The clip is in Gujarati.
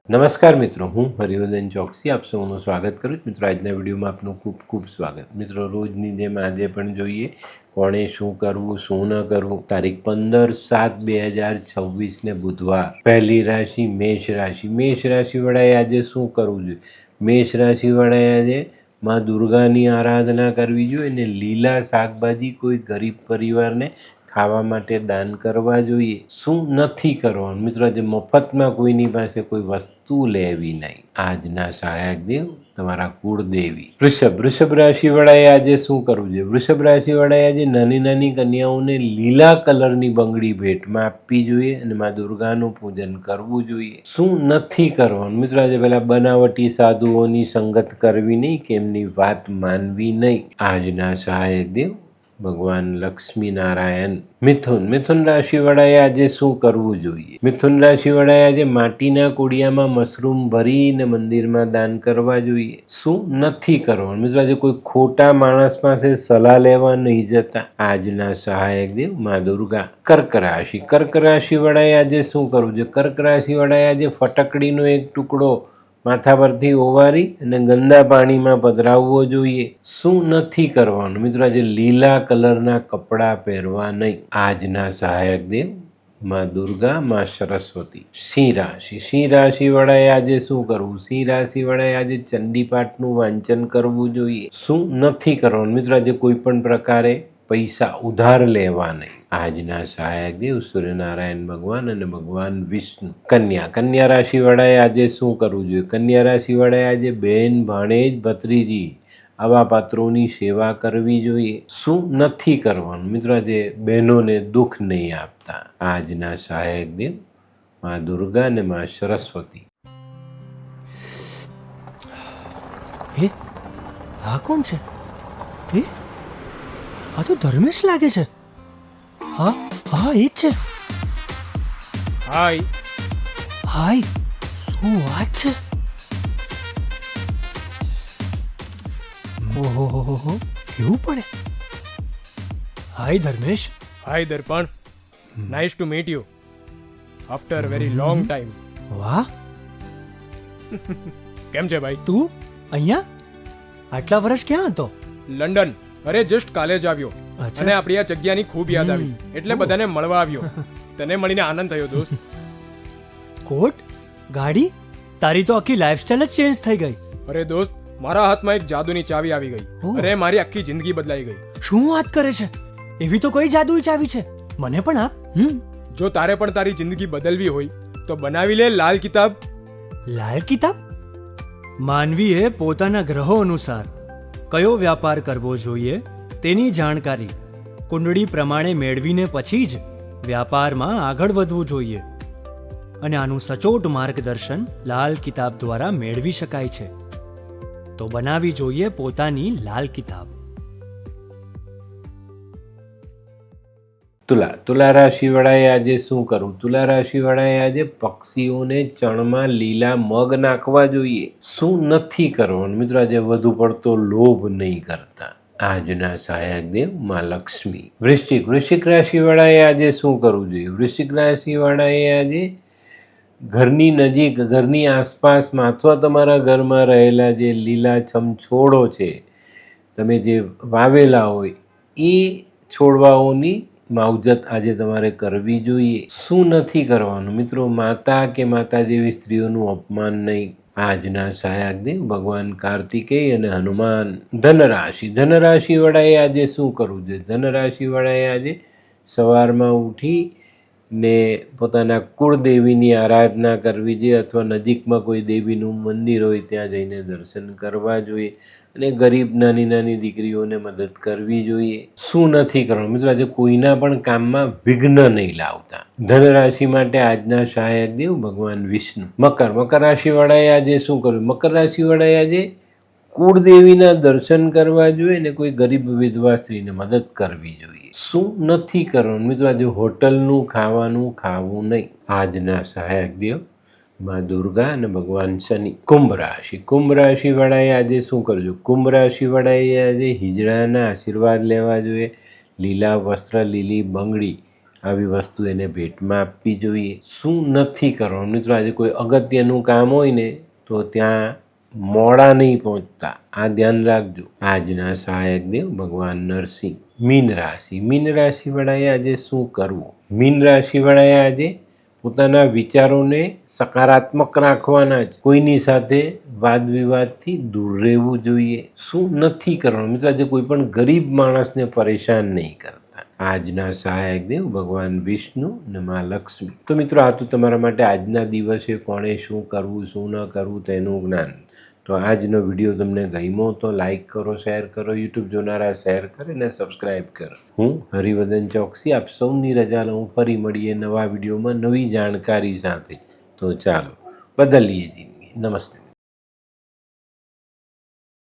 નમસ્કાર મિત્રો, હું હરિવર્ધન ચોકસી આપ સૌનું સ્વાગત કરું છું. મિત્રો, આજના વિડીયોમાં આપનું ખૂબ ખૂબ સ્વાગત. મિત્રો, રોજની જેમ આજે પણ જોઈએ કોણે શું કરવું શું ન કરવું. તારીખ 15/7/2026 બુધવાર. પહેલી રાશિ મેષ રાશિ. મેષ રાશિવાળાએ આજે શું કરવું જોઈએ? મેષ રાશિવાળાએ આજે માં દુર્ગાની આરાધના કરવી જોઈએ અને લીલા શાકભાજી કોઈ ગરીબ પરિવારને ખાવા માટે દાન કરવા જોઈએ. શું નથી કરવાનું? મિત્રો, આજે મફતમાં કોઈની પાસે કોઈ વસ્તુ લેવી નહીં. આજના સહાયક દેવ તમારા કુળદેવી. વૃષભ રાશિવાળાએ આજે શું કરવું જોઈએ? વૃષભ રાશિવાળાએ આજે નાની નાની કન્યાઓને લીલા કલરની બંગડી ભેટમાં આપવી જોઈએ અને મા દુર્ગાનું પૂજન કરવું જોઈએ. શું નથી કરવાનું? મિત્રો, આજે પેલા બનાવટી સાધુઓની સંગત કરવી નહીં કે એમની વાત માનવી નહીં. આજના સહાયક દેવ ભગવાન લક્ષ્મી નારાયણ. મિથુન રાશિવાળાએ આજે શું કરવું જોઈએ? મિથુન રાશિવાળાએ આજે માટીના કોડિયામાં મશરૂમ ભરીને મંદિરમાં દાન કરવા જોઈએ. શું નથી કરવાનું? મિત્રો, આજે કોઈ ખોટા માણસ પાસે સલાહ લેવા નહીં જતા. આજના સહાયક દેવ મા દુર્ગા. કર્ક રાશિવાળાએ આજે શું કરવું જોઈએ? કર્ક રાશિવાળાએ આજે ફટકડીનો એક ટુકડો માથા પરથી ઓવારી અને ગંદા પાણીમાં પધરાવવો જોઈએ. શું નથી કરવાનું? મિત્રો, આજે લીલા કલરના કપડાં પહેરવા નહીં. આજના સહાયક દેવ માં દુર્ગા, માં સરસ્વતી. સિંહ રાશિવાળાએ આજે શું કરવું? સિંહ રાશિવાળાએ આજે ચંડીપાઠનું વાંચન કરવું જોઈએ. શું નથી કરવાનું? મિત્રો, આજે કોઈ પણ પ્રકારે પૈસા ઉધાર લેવા નહીં. આજના સહાયક દેવ સૂર્યનારાયણ ભગવાન અને ભગવાન વિષ્ણુ. કન્યા રાશિવાળાએ આજે શું કરવું જોઈએ? કન્યા રાશિવાળાએ આજે બહેન, ભાણેજ, ભત્રીજી આવા પાત્રોની સેવા કરવી જોઈએ. શું નથી કરવાનું? મિત્રો, આજે બહેનોને દુઃખ નહીં આપતા. આજના સહાયક દેવ મા દુર્ગા અને મા સરસ્વતી. હે, આ કોણ છે? હે, આ તો ધર્મેશ લાગે છે. હા, એ જ છે. હાય. શું વાત છે? ઓહો, કેવું પડે? Hi Dharmesh. Hi Darpan. Nice to meet you after very long time. વાહ, કેમ છે ભાઈ? તું અહીંયા આટલા વર્ષ ક્યાં હતો? લંડન. અરે જસ્ટ કાલે જ આવ્યો અચ્છા. અને આપણી આ જગ્યાની ખૂબ યાદ આવી એટલે બધાને મળવા આવ્યો. તને મળીને આનંદ થયો દોસ્ત. કોટ, ગાડી, તારી તો આખી લાઈફસ્ટાઈલ જ ચેન્જ થઈ ગઈ. અરે દોસ્ત, મારા હાથમાં એક જાદુની ચાવી આવી ગઈ ઓહ. અને મારી આખી જિંદગી બદલાઈ ગઈ. શું વાત કરે છે? એવી તો કઈ જાદુઈ ચાવી છે? મને પણ આપ. જો તારે પણ તારી જિંદગી બદલવી હોય તો બનાવી લે લાલ કિતાબ. લાલ કિતાબ? માનવીએ પોતાના ગ્રહો અનુસાર કયો વ્યાપાર કરવો જોઈએ તેની જાણકારી કુંડળી પ્રમાણે મેળવીને પછી જ વ્યાપારમાં આગળ વધવું જોઈએ અને આનું સચોટ માર્ગદર્શન લાલ કિતાબ દ્વારા મેળવી શકાય છે. તો બનાવી જોઈએ પોતાની લાલ કિતાબ. તુલા રાશિવાળાએ આજે શું કરવું? તુલા રાશિવાળાએ આજે પક્ષીઓને ચણમાં લીલા મગ નાખવા જોઈએ. શું નથી કરવાનું? મિત્રો, આજે વધુ પડતો લોભ નહીં કરતા. આજના સહાયક દેવ માં લક્ષ્મી. વૃશ્ચિક રાશિવાળાએ આજે શું કરવું જોઈએ? વૃશ્ચિક રાશિવાળાએ આજે ઘરની નજીક, ઘરની આસપાસમાં અથવા તમારા ઘરમાં રહેલા જે લીલાછમ છોડો છે, તમે જે વાવેલા હોય એ છોડવાઓની માવજત આજે તમારે કરવી જોઈએ. શું નથી કરવાનું? મિત્રો, માતા કે માતા જેવી સ્ત્રીઓનું અપમાન નહીં. આજના સહાયક દેવ ભગવાન કાર્તિકેય અને હનુમાન. ધનરાશિવાળાએ આજે શું કરવું જોઈએ? ધનરાશિવાળાએ આજે સવારમાં ઉઠી ને પોતાના કુળદેવીની આરાધના કરવી જોઈએ અથવા નજીકમાં કોઈ દેવીનું મંદિર હોય ત્યાં જઈને દર્શન કરવા જોઈએ અને ગરીબ નાની નાની દીકરીઓને મદદ કરવી જોઈએ. શું નથી કરવાનું? મિત્રો, આજે કોઈના પણ કામમાં વિઘ્ન નહીં લાવતા. ધનરાશિ માટે આજના સહાયક દેવ ભગવાન વિષ્ણુ. મકર રાશિવાળાએ આજે શું કરવું? મકર રાશિવાળાએ આજે કુળદેવીના દર્શન કરવા જોઈએ ને કોઈ ગરીબ વિધવા સ્ત્રીને મદદ કરવી જોઈએ. શું નથી કરવાનું? મિત્રો, આજે હોટલનું ખાવાનું ખાવું નહીં. આજના સહાયક દેવ માં દુર્ગા અને ભગવાન શનિ. કુંભ રાશિવાળાએ આજે શું કરજો? કુંભ રાશિવાળાએ આજે હિજડાના આશીર્વાદ લેવા જોઈએ. લીલા વસ્ત્ર, લીલી બંગડી આવી વસ્તુ એને ભેટમાં આપવી જોઈએ. શું નથી કરવાનું મિત્રો, આજે કોઈ અગત્યનું કામ હોય ને તો ત્યાં મોડા નહીં પહોંચતા, આ ધ્યાન રાખજો. આજના સહાયક દેવ ભગવાન નરસિંહ. મીન રાશિ. મીન રાશિવાળાએ આજે શું કરવું? મીન રાશિવાળાએ આજે પોતાના વિચારોને સકારાત્મક રાખવાના જ. કોઈની સાથે વાદ વિવાદથી દૂર રહેવું જોઈએ. શું નથી કરવાનું મિત્રો, આજે કોઈ પણ ગરીબ માણસને પરેશાન નહીં કરતા. આજના સહાયક દેવ ભગવાન વિષ્ણુ અને મા લક્ષ્મી. તો મિત્રો, આ તો તમારા માટે આજના દિવસે કોણે શું કરવું શું ન કરવું તેનું જ્ઞાન. તો આજનો વિડીયો તમને ગમ્યો તો લાઈક કરો, શેર કરો, યુટ્યુબ જોનારા શેર કરે અને સબસ્ક્રાઈબ કરો. હું હરિવર્ધન ચોકસી આપ સૌની રજા લઉં. ફરી મળીએ નવા વિડીયોમાં નવી જાણકારી સાથે. તો ચાલો બદલીએ જિંદગી. નમસ્તે.